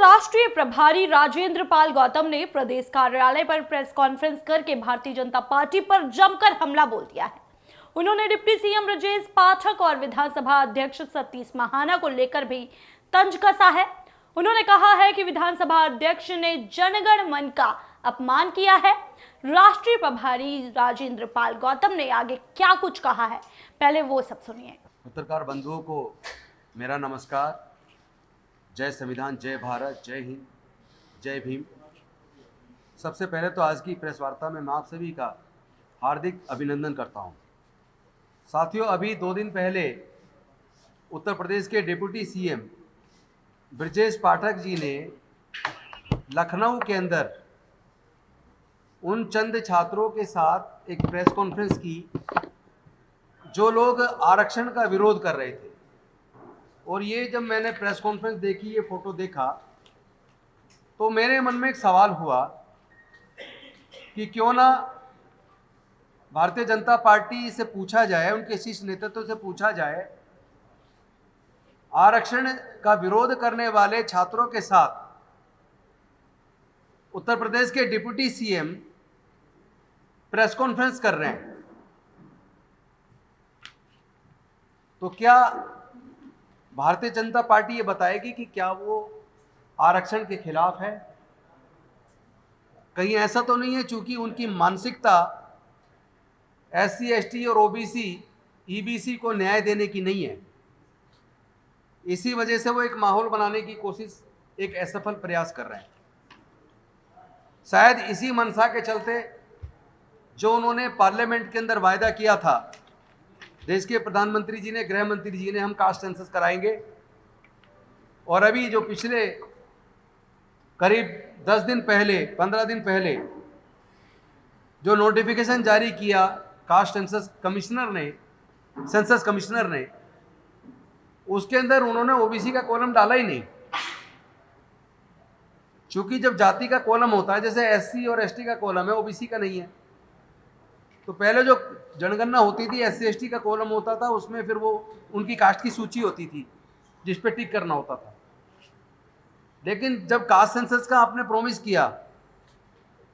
राष्ट्रीय प्रभारी राजेंद्र पाल गौतम ने प्रदेश कार्यालय पर प्रेस कॉन्फ्रेंस करके भारतीय जनता पार्टी पर जमकर हमला बोल दिया है। उन्होंने डिप्टी सीएम ब्रजेश पाठक और विधानसभा अध्यक्ष सतीश महाना को लेकर भी तंज कसा है। उन्होंने कहा है कि विधानसभा अध्यक्ष ने जनगण मन का अपमान किया है। राष्ट्रीय प्रभारी राजेंद्र पाल गौतम ने आगे क्या कुछ कहा है, पहले वो सब सुनिए। पत्रकार बंधुओं को मेरा नमस्कार। जय संविधान, जय भारत, जय हिंद, जय भीम। सबसे पहले तो आज की प्रेस वार्ता में मैं आप सभी का हार्दिक अभिनंदन करता हूं। साथियों, अभी 2 दिन पहले उत्तर प्रदेश के डिप्टी सीएम ब्रजेश पाठक जी ने लखनऊ के अंदर उन चंद छात्रों के साथ एक प्रेस कॉन्फ्रेंस की जो लोग आरक्षण का विरोध कर रहे थे। और ये जब मैंने प्रेस कॉन्फ्रेंस देखी, ये फोटो देखा, तो मेरे मन में एक सवाल हुआ कि क्यों ना भारतीय जनता पार्टी से पूछा जाए, उनके शीर्ष नेतृत्व से पूछा जाए, आरक्षण का विरोध करने वाले छात्रों के साथ उत्तर प्रदेश के डिप्टी सीएम प्रेस कॉन्फ्रेंस कर रहे हैं, तो क्या भारतीय जनता पार्टी ये बताएगी कि क्या वो आरक्षण के खिलाफ है? कहीं ऐसा तो नहीं है चूंकि उनकी मानसिकता SC, ST और OBC, EBC को न्याय देने की नहीं है, इसी वजह से वो एक माहौल बनाने की कोशिश, एक असफल प्रयास कर रहे हैं। शायद इसी मनसा के चलते जो उन्होंने पार्लियामेंट के अंदर वायदा किया था, देश के प्रधानमंत्री जी ने, गृह मंत्री जी ने, हम कास्ट सेंसस कराएंगे, और अभी जो पिछले करीब 10 दिन पहले, 15 दिन पहले जो नोटिफिकेशन जारी किया कास्ट सेंसस कमिश्नर ने, उसके अंदर उन्होंने OBC का कॉलम डाला ही नहीं। क्योंकि जब जाति का कॉलम होता है, जैसे SC और ST का कॉलम है, OBC का नहीं है, तो पहले जो जनगणना होती थी SC ST का कॉलम होता था, उसमें फिर वो उनकी कास्ट की सूची होती थी जिस पे टिक करना होता था। लेकिन जब कास्ट सेंसस का आपने प्रॉमिस किया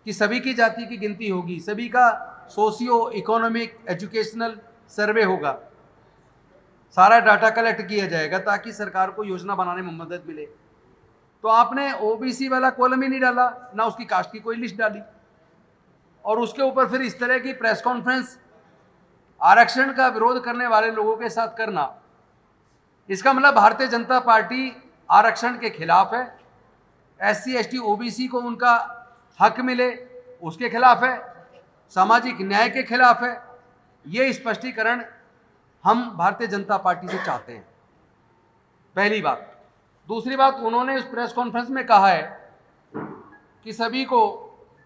कि सभी की जाति की गिनती होगी, सभी का सोशियो इकोनॉमिक एजुकेशनल सर्वे होगा, सारा डाटा कलेक्ट किया जाएगा ताकि सरकार को योजना बनाने में मदद मिले, तो आपने OBC वाला कॉलम ही नहीं डाला, ना उसकी कास्ट की कोई लिस्ट डाली, और उसके ऊपर फिर इस तरह की प्रेस कॉन्फ्रेंस आरक्षण का विरोध करने वाले लोगों के साथ करना, इसका मतलब भारतीय जनता पार्टी आरक्षण के खिलाफ है, SC ST OBC को उनका हक मिले उसके खिलाफ है, सामाजिक न्याय के खिलाफ है। ये स्पष्टीकरण हम भारतीय जनता पार्टी से चाहते हैं, पहली बात। दूसरी बात, उन्होंने इस प्रेस कॉन्फ्रेंस में कहा है कि सभी को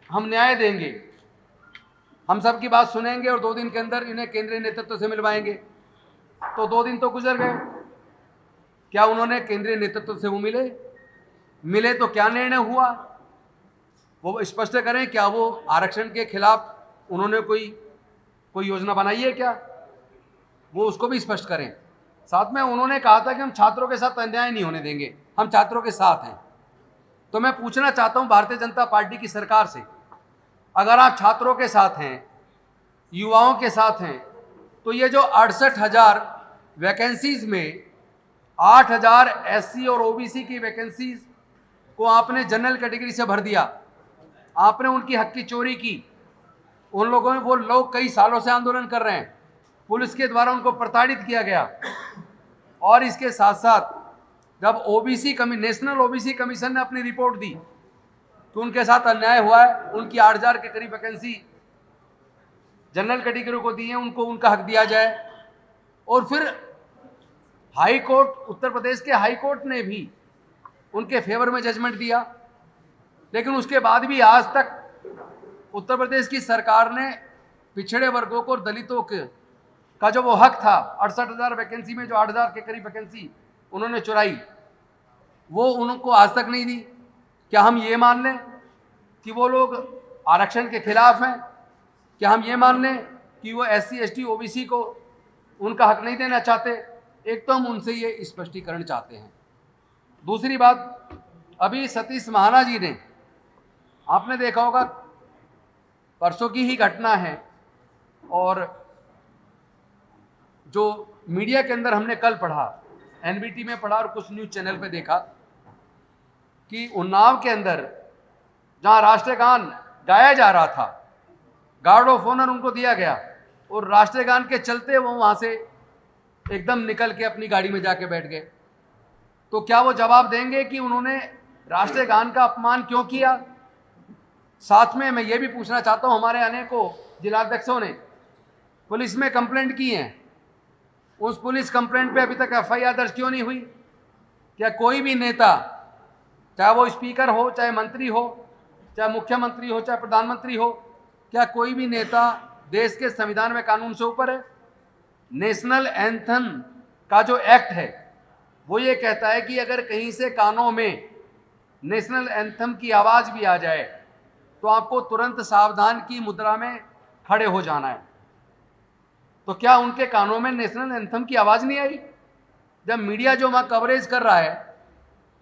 हम न्याय देंगे, हम सबकी बात सुनेंगे और 2 दिन के अंदर इन्हें केंद्रीय नेतृत्व से मिलवाएंगे। तो 2 दिन तो गुजर गए, क्या उन्होंने केंद्रीय नेतृत्व से वो मिले तो क्या निर्णय हुआ, वो स्पष्ट करें। क्या वो आरक्षण के खिलाफ उन्होंने कोई योजना बनाई है क्या, वो उसको भी स्पष्ट करें। साथ में उन्होंने कहा था कि हम छात्रों के साथ अन्याय नहीं होने देंगे, हम छात्रों के साथ हैं। तो मैं पूछना चाहता हूं भारतीय जनता पार्टी की सरकार से, अगर आप छात्रों के साथ हैं, युवाओं के साथ हैं, तो ये जो 68,000 वैकेंसीज में 8,000 SC और OBC की वैकेंसीज को आपने जनरल कैटेगरी से भर दिया, आपने उनकी हक की चोरी की। उन लोगों में, वो लोग कई सालों से आंदोलन कर रहे हैं, पुलिस के द्वारा उनको प्रताड़ित किया गया। और इसके साथ साथ जब नेशनल OBC कमीशन ने अपनी रिपोर्ट दी तो उनके साथ अन्याय हुआ है, उनकी 8,000 के करीब वैकेंसी जनरल कैटेगरी को दी है, उनको उनका हक दिया जाए। और फिर हाई कोर्ट, उत्तर प्रदेश के हाई कोर्ट ने भी उनके फेवर में जजमेंट दिया, लेकिन उसके बाद भी आज तक उत्तर प्रदेश की सरकार ने पिछड़े वर्गों को और दलितों का जो वो हक था, 68,000 वैकेंसी में जो 8,000 के करीब वैकेंसी उन्होंने चुराई, वो उनको आज तक नहीं दी। क्या हम ये मान लें कि वो लोग आरक्षण के खिलाफ हैं? क्या हम ये मान लें कि वो SC ST OBC को उनका हक नहीं देना चाहते? एक तो हम उनसे ये स्पष्टीकरण चाहते हैं। दूसरी बात, अभी सतीश महाना जी ने, आपने देखा होगा परसों की ही घटना है, और जो मीडिया के अंदर हमने कल पढ़ा, एनबीटी में पढ़ा और कुछ न्यूज़ चैनल पे देखा कि उन्नाव के अंदर जहां राष्ट्रगान गाया जा रहा था, गार्ड ऑफ ऑनर उनको दिया गया और राष्ट्रगान के चलते वो वहां से एकदम निकल के अपनी गाड़ी में जाके बैठ गए। तो क्या वो जवाब देंगे कि उन्होंने राष्ट्रगान का अपमान क्यों किया? साथ में मैं ये भी पूछना चाहता हूं, हमारे अनेकों जिलाध्यक्षों ने पुलिस में कंप्लेंट की है, उस पुलिस कंप्लेंट पे अभी तक एफआईआर दर्ज क्यों नहीं हुई? क्या कोई भी नेता, चाहे वो स्पीकर हो, चाहे मंत्री हो, चाहे मुख्यमंत्री हो, चाहे प्रधानमंत्री हो, क्या कोई भी नेता देश के संविधान में कानून से ऊपर है? नेशनल एंथम का जो एक्ट है वो ये कहता है कि अगर कहीं से कानों में नेशनल एंथम की आवाज़ भी आ जाए तो आपको तुरंत सावधान की मुद्रा में खड़े हो जाना है। तो क्या उनके कानों में नेशनल एंथम की आवाज़ नहीं आई? जब मीडिया जो वहाँ कवरेज कर रहा है,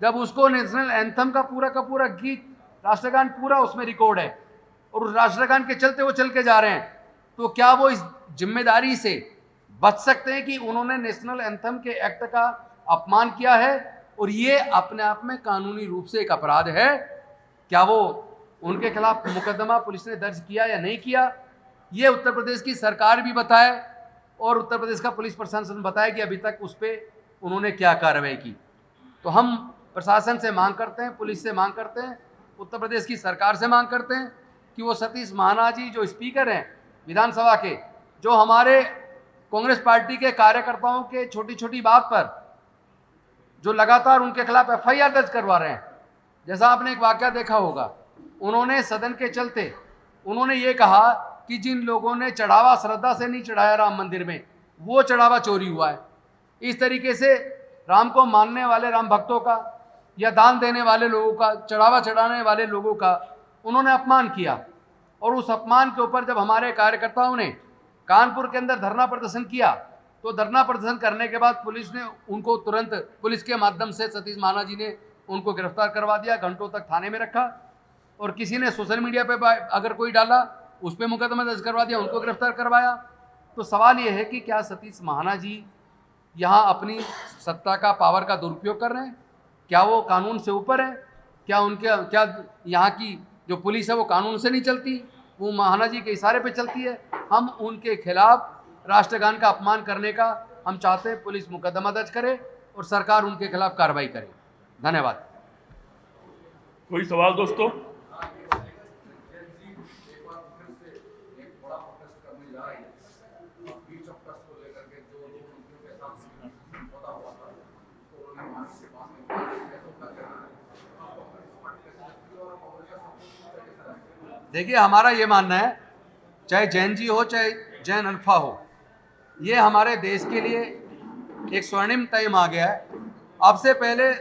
जब उसको नेशनल एंथम का पूरा गीत, राष्ट्रगान पूरा उसमें रिकॉर्ड है और उस राष्ट्रगान के चलते वो चल के जा रहे हैं, तो क्या वो इस जिम्मेदारी से बच सकते हैं कि उन्होंने नेशनल एंथम के एक्ट का अपमान किया है और ये अपने आप में कानूनी रूप से एक अपराध है? क्या वो उनके खिलाफ मुकदमा पुलिस ने दर्ज किया या नहीं किया? ये उत्तर प्रदेश की सरकार भी बताए और उत्तर प्रदेश का पुलिस प्रशासन बताए कि अभी तक उस पर उन्होंने क्या कार्रवाई की। तो हम प्रशासन से मांग करते हैं, पुलिस से मांग करते हैं, उत्तर प्रदेश की सरकार से मांग करते हैं कि वो सतीश महाना जी जो स्पीकर हैं विधानसभा के, जो हमारे कांग्रेस पार्टी के कार्यकर्ताओं के छोटी छोटी बात पर जो लगातार उनके खिलाफ एफआईआर दर्ज करवा रहे हैं, जैसा आपने एक वाकया देखा होगा, उन्होंने सदन के चलते उन्होंने ये कहा कि जिन लोगों ने चढ़ावा श्रद्धा से नहीं चढ़ाया राम मंदिर में, वो चढ़ावा चोरी हुआ है। इस तरीके से राम को मानने वाले राम भक्तों का या दान देने वाले लोगों का, चढ़ावा चढ़ाने वाले लोगों का उन्होंने अपमान किया। और उस अपमान के ऊपर जब हमारे कार्यकर्ताओं ने कानपुर के अंदर धरना प्रदर्शन किया, तो धरना प्रदर्शन करने के बाद पुलिस ने उनको तुरंत, पुलिस के माध्यम से सतीश महाना जी ने उनको गिरफ्तार करवा दिया, घंटों तक थाने में रखा, और किसी ने सोशल मीडिया पे अगर कोई डाला उस पर मुकदमा दर्ज करवा दिया, उनको गिरफ्तार करवाया। तो सवाल ये है कि क्या सतीश महाना जी यहाँ अपनी सत्ता का, पावर का दुरुपयोग कर रहे हैं? क्या वो कानून से ऊपर है? क्या यहाँ की जो पुलिस है वो कानून से नहीं चलती, वो महाना जी के इशारे पे चलती है? हम उनके खिलाफ राष्ट्रगान का अपमान करने का हम चाहते हैं पुलिस मुकदमा दर्ज करे और सरकार उनके खिलाफ कार्रवाई करे। धन्यवाद। कोई सवाल दोस्तों? देखिए, हमारा ये मानना है, चाहे जैन जी हो चाहे जैन अल्फा हो, ये हमारे देश के लिए एक स्वर्णिम टाइम आ गया है। अब से पहले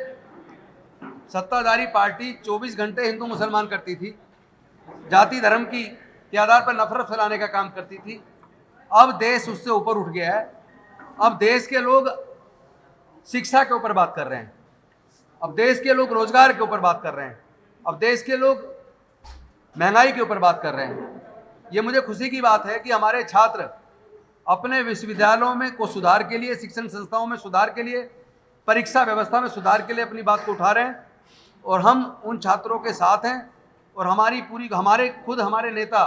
सत्ताधारी पार्टी 24 घंटे हिंदू मुसलमान करती थी, जाति धर्म के आधार पर नफरत फैलाने का काम करती थी। अब देश उससे ऊपर उठ गया है। अब देश के लोग शिक्षा के ऊपर बात कर रहे हैं, अब देश के लोग रोजगार के ऊपर बात कर रहे हैं, अब देश के लोग महंगाई के ऊपर बात कर रहे हैं। ये मुझे खुशी की बात है कि हमारे छात्र अपने विश्वविद्यालयों में को सुधार के लिए, शिक्षण संस्थाओं में सुधार के लिए, परीक्षा व्यवस्था में सुधार के लिए अपनी बात को उठा रहे हैं और हम उन छात्रों के साथ हैं। और हमारे नेता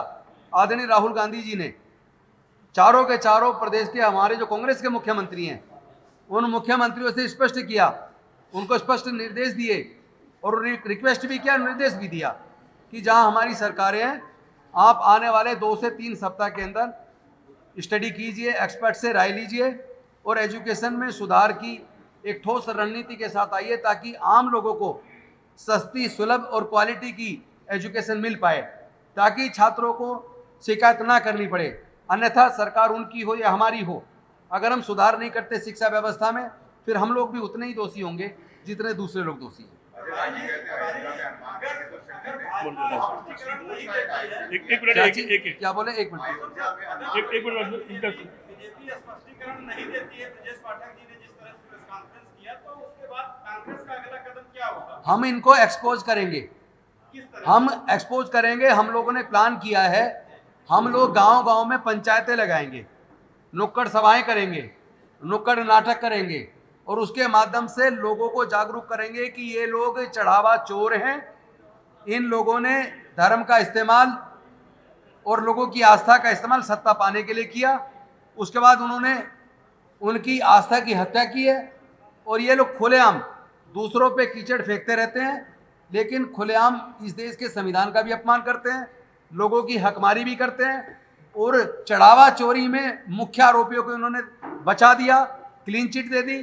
आदरणीय राहुल गांधी जी ने चारों के चारों प्रदेश के हमारे जो कांग्रेस के मुख्यमंत्री हैं, उन मुख्यमंत्रियों से स्पष्ट किया, उनको स्पष्ट निर्देश दिए और रिक्वेस्ट भी किया, निर्देश भी दिया कि जहां हमारी सरकारें हैं, आप आने वाले 2 से 3 सप्ताह के अंदर स्टडी कीजिए, एक्सपर्ट से राय लीजिए और एजुकेशन में सुधार की एक ठोस रणनीति के साथ आइए, ताकि आम लोगों को सस्ती, सुलभ और क्वालिटी की एजुकेशन मिल पाए, ताकि छात्रों को शिकायत ना करनी पड़े। अन्यथा सरकार उनकी हो या हमारी हो, अगर हम सुधार नहीं करते शिक्षा व्यवस्था में, फिर हम लोग भी उतने ही दोषी होंगे जितने दूसरे लोग दोषी हैं। क्या बोले? एक मिनट। बीजेपी स्पष्टीकरण नहीं देती है ब्रजेश पाठक जी ने जिस तरह से प्रेस कॉन्फ्रेंस किया, तो उसके बाद कांग्रेस का अगला कदम क्या होगा? हम इनको एक्सपोज करेंगे, हम एक्सपोज करेंगे। हम लोगों ने प्लान किया है, हम लोग गांव-गांव में पंचायतें लगाएंगे, नुक्कड़ सभाएं करेंगे, नुक्कड़ नाटक करेंगे और उसके माध्यम से लोगों को जागरूक करेंगे कि ये लोग चढ़ावा चोर हैं। इन लोगों ने धर्म का इस्तेमाल और लोगों की आस्था का इस्तेमाल सत्ता पाने के लिए किया। उसके बाद उन्होंने उनकी आस्था की हत्या की है और ये लोग खुलेआम दूसरों पे कीचड़ फेंकते रहते हैं, लेकिन खुलेआम इस देश के संविधान का भी अपमान करते हैं, लोगों की हकमारी भी करते हैं और चढ़ावा चोरी में मुख्य आरोपियों को इन्होंने बचा दिया, क्लीन चिट दे दी,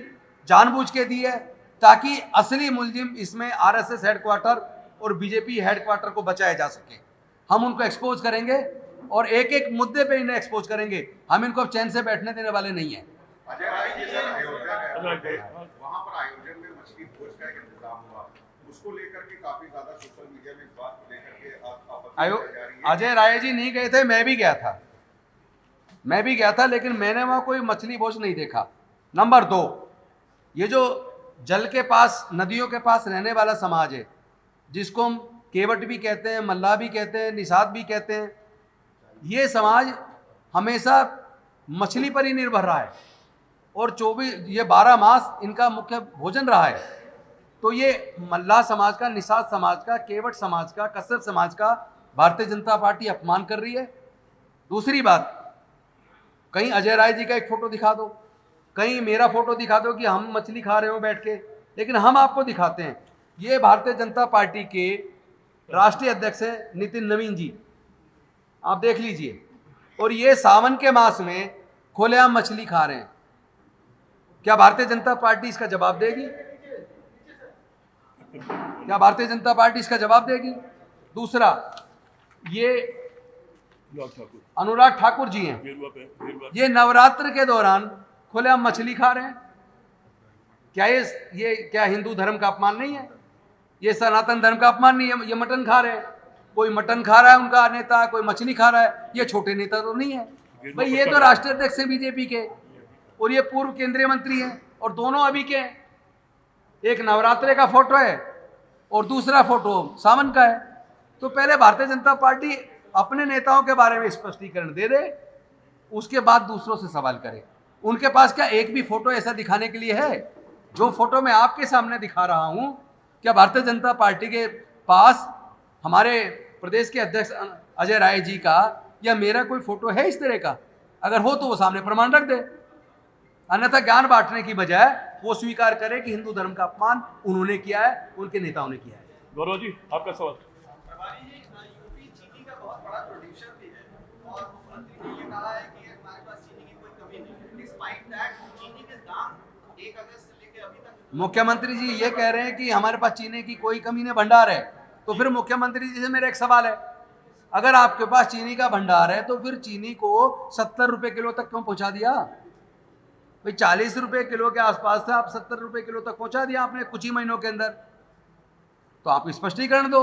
जानबूझ के दी है ताकि असली मुलजिम इसमें आरएसएस हेडक्वार्टर और बीजेपी हेडक्वार्टर को बचाया जा सके। हम उनको एक्सपोज करेंगे और एक एक मुद्दे पे इन्हें एक्सपोज करेंगे। हम इनको अब चैन से बैठने देने वाले नहीं हैं। अजय भाई, ये सर अयोध्या गए, वहाँ पर आयोजन में मछली भोज का एक इंतजाम हुआ, उसको लेकर के काफी ज्यादा सोशल मीडिया में इस बात को लेकर के आपत्ति लगाई जा रही है। अजय राय जी नहीं गए थे, मैं भी गया था, लेकिन मैंने वहाँ कोई मछली भोज नहीं देखा। नंबर 2, ये जो जल के पास, नदियों के पास रहने वाला समाज है, जिसको हम केवट भी कहते हैं, मल्लाह भी कहते हैं, निषाद भी कहते हैं, ये समाज हमेशा मछली पर ही निर्भर रहा है और 12 मास इनका मुख्य भोजन रहा है। तो ये मल्लाह समाज का, निषाद समाज का, केवट समाज का, कसर समाज का भारतीय जनता पार्टी अपमान कर रही है। दूसरी बात, कहीं अजय राय जी का एक फोटो दिखा दो, कहीं मेरा फोटो दिखा दो कि हम मछली खा रहे हो बैठ के, लेकिन हम आपको दिखाते हैं। ये भारतीय जनता पार्टी के राष्ट्रीय अध्यक्ष हैं नितिन नवीन जी, आप देख लीजिए, और ये सावन के मास में खुलेआम मछली खा रहे हैं। क्या भारतीय जनता पार्टी इसका जवाब देगी? क्या भारतीय जनता पार्टी इसका जवाब देगी? दूसरा, ये अनुराग ठाकुर जी हैं, ये नवरात्र के दौरान खुलेआम मछली खा रहे हैं। क्या ये क्या हिंदू धर्म का अपमान नहीं है? ये सनातन धर्म का अपमान नहीं है? ये मटन खा रहे हैं, कोई मटन खा रहा है उनका नेता, कोई मछली खा रहा है, ये छोटे नेता तो नहीं है भाई। ये तो राष्ट्रीय अध्यक्ष है बीजेपी के और ये पूर्व केंद्रीय मंत्री हैं और दोनों अभी के हैं। एक नवरात्रे का फोटो है और दूसरा फोटो सावन का है। तो पहले भारतीय जनता पार्टी अपने नेताओं के बारे में स्पष्टीकरण दे दे, उसके बाद दूसरों से सवाल करे। उनके पास क्या एक भी फोटो ऐसा दिखाने के लिए है? जो फोटो मैं आपके सामने दिखा रहा हूं, क्या भारतीय जनता पार्टी के पास हमारे प्रदेश के अध्यक्ष अजय राय जी का या मेरा कोई फोटो है इस तरह का? अगर हो तो वो सामने प्रमाण रख दे, अन्यथा ज्ञान बांटने की बजाय वो स्वीकार करे कि हिंदू धर्म का अपमान उन्होंने किया है, उनके नेताओं ने किया है। गौरव जी, आपका सवाल। यूपी चीनी का बहुत बड़ा प्रोड्यूसर भी है और मुख्यमंत्री ने ये कहा है कि हमारे पास चीनी की कोई कमी नहीं। डिस्पाइट दैट चीनी के दाम 1 अगस्त से लेकर अभी तक। मुख्यमंत्री जी ये कह रहे हैं कि हमारे पास चीनी की कोई कमी नहीं, भंडार है। तो फिर मुख्यमंत्री जी से मेरा एक सवाल है, अगर आपके पास चीनी का भंडार है तो फिर चीनी को 70 रुपए किलो तक क्यों पहुंचा दिया भाई? 40 रुपए किलो के आसपास से आप 70 रुपए किलो तक पहुंचा दिया आपने कुछ ही महीनों के अंदर। तो आप स्पष्टीकरण दो,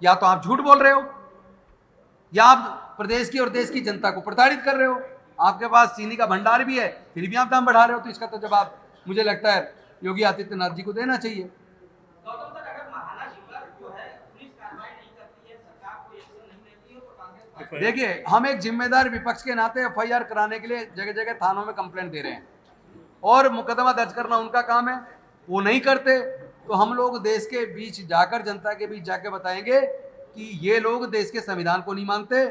या तो आप झूठ बोल रहे हो या आप प्रदेश की और देश की जनता को प्रताड़ित कर रहे हो। आपके पास चीनी का भंडार भी है, फिर भी आप दाम बढ़ा रहे हो। तो इसका तो जवाब मुझे लगता है योगी आदित्यनाथ जी को देना चाहिए। देखिए, हम एक जिम्मेदार विपक्ष के नाते एफआईआर कराने के लिए जगह जगह थानों में कंप्लेंट दे रहे हैं और मुकदमा दर्ज करना उनका काम है, वो नहीं करते। तो हम लोग देश के बीच जाकर, जनता के बीच जाकर बताएंगे कि ये लोग देश के संविधान को नहीं मानते।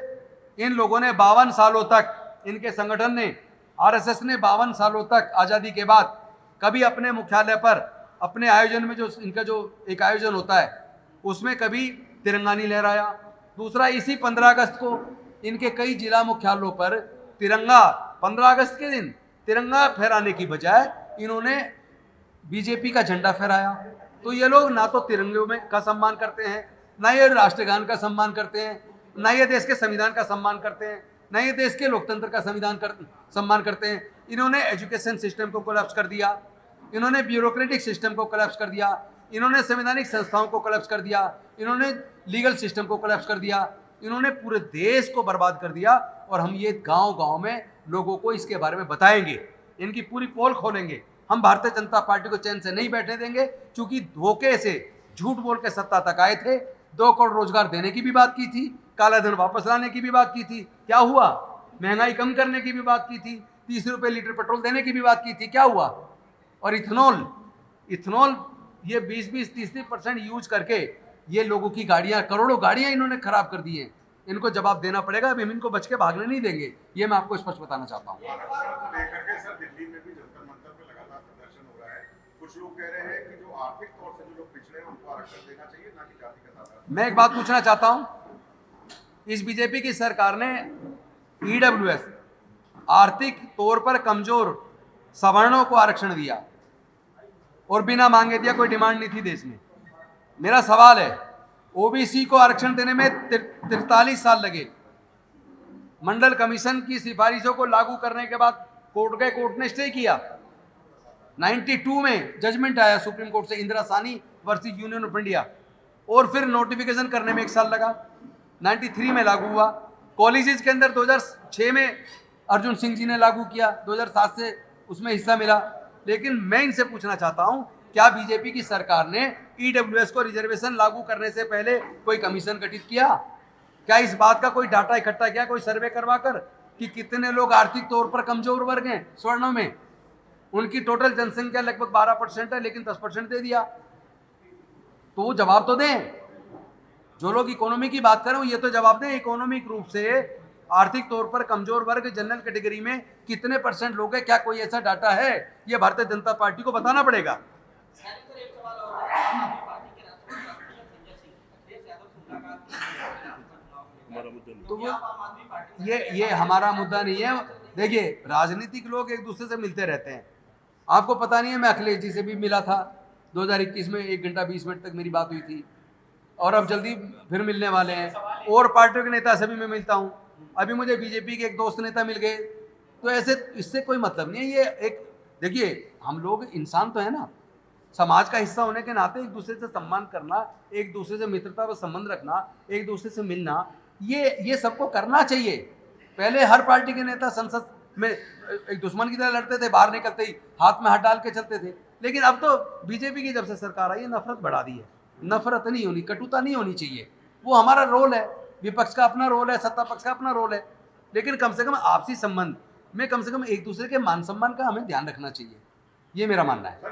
इन लोगों ने 52 सालों तक, इनके संगठन ने, आरएसएस ने 52 सालों तक आज़ादी के बाद कभी अपने मुख्यालय पर, अपने आयोजन में, जो इनका जो एक आयोजन होता है उसमें कभी तिरंगा नहीं लहराया। दूसरा, इसी 15 अगस्त को इनके कई जिला मुख्यालयों पर तिरंगा, 15 अगस्त के दिन तिरंगा फहराने की बजाय इन्होंने बीजेपी का झंडा फहराया। तो ये लोग ना तो तिरंगे में का सम्मान करते हैं, ना ये राष्ट्रगान का सम्मान करते हैं, ना ये देश के संविधान का सम्मान करते हैं, ना ये देश के लोकतंत्र का सम्मान करते हैं। इन्होंने एजुकेशन सिस्टम को कोलैप्स कर दिया, इन्होंने ब्यूरोक्रेटिक सिस्टम को कोलैप्स कर दिया, इन्होंने संवैधानिक संस्थाओं को कोलैप्स कर दिया, इन्होंने लीगल सिस्टम को कोलैप्स कर दिया, इन्होंने पूरे देश को बर्बाद कर दिया। और हम ये गांव-गांव में लोगों को इसके बारे में बताएंगे, इनकी पूरी पोल खोलेंगे। हम भारतीय जनता पार्टी को चैन से नहीं बैठने देंगे, क्योंकि धोखे से झूठ बोल के सत्ता तक आए थे, 2 करोड़ रोजगार देने की भी बात की थी, काला धन वापस लाने की भी बात की थी, क्या हुआ? महंगाई कम करने की भी बात की थी, 30 रुपये लीटर पेट्रोल देने की भी बात की थी, क्या हुआ? और इथेनॉल ये 20-30% यूज करके ये लोगों की गाड़ियां, करोड़ों गाड़ियां इन्होंने खराब कर दी हैं। इनको जवाब देना पड़ेगा, अभी हम इनको बच के भागने नहीं देंगे, ये मैं आपको स्पष्ट बताना चाहता हूँ। आरक्षण को लेकर के सर दिल्ली में भी जंतर मंतर पे लगातार प्रदर्शन हो रहा है। कुछ लोग कह रहे हैं कि जो आर्थिक तौर से जो लोग पिछड़े हैं उनको आरक्षण देना चाहिए, ना कि जातिगत आधार पर। मैं एक बात पूछना चाहता हूं, इस बीजेपी की सरकार ने ईडब्ल्यूएस आर्थिक तौर पर कमजोर सवर्णों को आरक्षण दिया और बिना मांगे दिया, कोई डिमांड नहीं थी देश में। मेरा सवाल है, ओबीसी को आरक्षण देने में 43 साल लगे। मंडल कमीशन की सिफारिशों को लागू करने के बाद कोर्ट ने स्टे किया। 92 में जजमेंट आया सुप्रीम कोर्ट से, इंदिरा सानी वर्सेस यूनियन ऑफ इंडिया, और फिर नोटिफिकेशन करने में 1 साल लगा। 93 में लागू हुआ। कॉलेजेस के अंदर 2006 में अर्जुन सिंह जी ने लागू किया, 2007 से उसमें हिस्सा मिला। लेकिन मैं इनसे पूछना चाहता हूं, क्या बीजेपी की सरकार ने ईडब्ल्यूएस को रिजर्वेशन लागू करने से पहले कोई कमीशन गठित किया? क्या इस बात का कोई डाटा इकट्ठा किया, कोई सर्वे करवा कर, कि कितने लोग आर्थिक तौर पर कमजोर वर्ग हैं स्वर्णों में? उनकी टोटल जनसंख्या लगभग 12% है, लेकिन 10% दे दिया। तो वो जवाब तो दें। जो लोग इकोनॉमी की बात करें, ये तो जवाब दें, इकोनॉमिक रूप से आर्थिक तौर पर कमजोर वर्ग जनरल कैटेगरी में कितने % लोग हैं? क्या कोई ऐसा डाटा है? ये भारतीय जनता पार्टी को बताना पड़ेगा। तो वो ये हमारा मुद्दा नहीं है। देखिए, राजनीतिक लोग एक दूसरे से मिलते रहते हैं। आपको पता नहीं है, मैं अखिलेश जी से भी मिला था 2021 में, 1 घंटा 20 मिनट तक मेरी बात हुई थी, और अब जल्दी फिर मिलने वाले हैं। और पार्टियों के नेता से भी मैं मिलता हूँ। अभी मुझे बीजेपी के एक दोस्त नेता मिल गए। तो ऐसे इससे कोई मतलब नहीं है। ये एक, देखिए, हम लोग इंसान तो है ना, समाज का हिस्सा होने के नाते एक दूसरे से सम्मान करना, एक दूसरे से मित्रता व संबंध रखना, एक दूसरे से मिलना, ये सबको करना चाहिए। पहले हर पार्टी के नेता संसद में एक दुश्मन की तरह लड़ते थे, बाहर निकलते ही हाथ में हाथ डाल के चलते थे। लेकिन अब तो बीजेपी की जब से सरकार आई है, नफरत बढ़ा दी है। नफरत नहीं होनी, कटुता नहीं होनी चाहिए। वो हमारा रोल है, विपक्ष का अपना रोल है, सत्ता पक्ष का अपना रोल है। लेकिन कम से कम आपसी संबंध में, कम से कम एक दूसरे के मान सम्मान का हमें ध्यान रखना चाहिए। ये मेरा मानना है।